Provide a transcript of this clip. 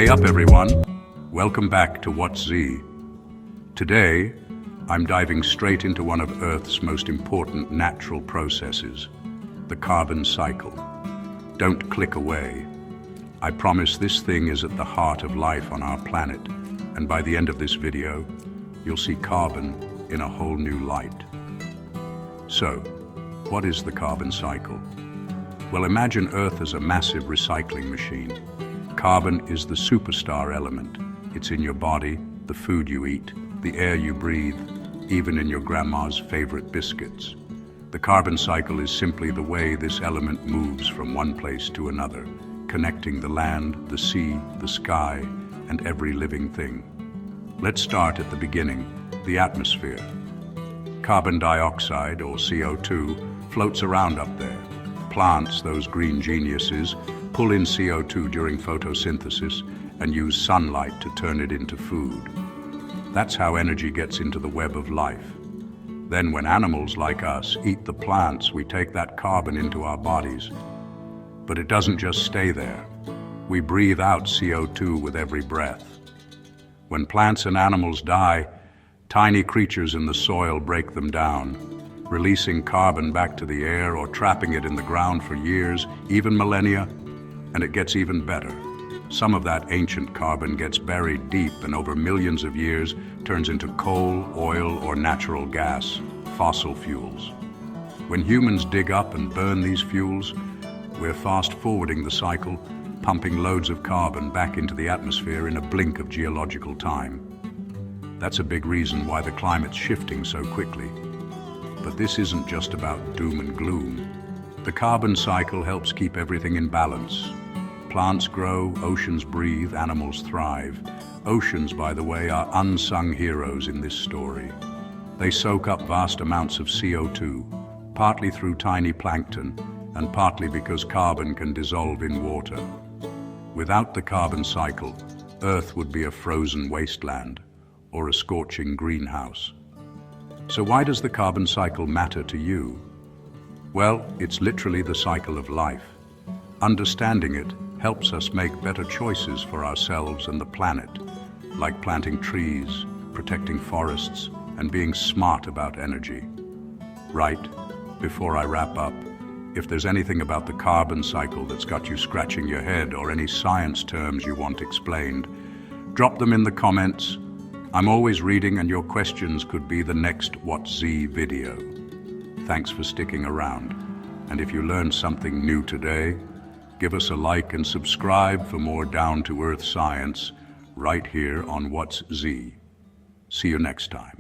Hey up everyone, welcome back to What's Z. Today, I'm diving straight into one of Earth's most important natural processes, the carbon cycle. Don't click away. I promise this thing is at the heart of life on our planet, and by the end of this video, you'll see carbon in a whole new light. So, what is the carbon cycle? Well, imagine Earth as a massive recycling machine. Carbon is the superstar element. It's in your body, the food you eat, the air you breathe, even in your grandma's favorite biscuits. The carbon cycle is simply the way this element moves from one place to another, connecting the land, the sea, the sky, and every living thing. Let's start at the beginning, the atmosphere. Carbon dioxide, or CO2, floats around up there. Plants, those green geniuses, pull in CO2 during photosynthesis and use sunlight to turn it into food. That's how energy gets into the web of life. Then when animals like us eat the plants, we take that carbon into our bodies. But it doesn't just stay there. We breathe out CO2 with every breath. When plants and animals die, tiny creatures in the soil break them down, releasing carbon back to the air or trapping it in the ground for years, even millennia, and it gets even better. Some of that ancient carbon gets buried deep and over millions of years turns into coal, oil, or natural gas, fossil fuels. When humans dig up and burn these fuels, we're fast-forwarding the cycle, pumping loads of carbon back into the atmosphere in a blink of geological time. That's a big reason why the climate's shifting so quickly. But this isn't just about doom and gloom. The carbon cycle helps keep everything in balance. Plants grow, oceans breathe, animals thrive. Oceans, by the way, are unsung heroes in this story. They soak up vast amounts of CO2, partly through tiny plankton, and partly because carbon can dissolve in water. Without the carbon cycle, Earth would be a frozen wasteland or a scorching greenhouse. So why does the carbon cycle matter to you? Well, it's literally the cycle of life. Understanding it helps us make better choices for ourselves and the planet, like planting trees, protecting forests, and being smart about energy. Right, before I wrap up, if there's anything about the carbon cycle that's got you scratching your head or any science terms you want explained, drop them in the comments. I'm always reading, and your questions could be the next What's Z video. Thanks for sticking around. And if you learned something new today, give us a like and subscribe for more down-to-earth science right here on What's Z. See you next time.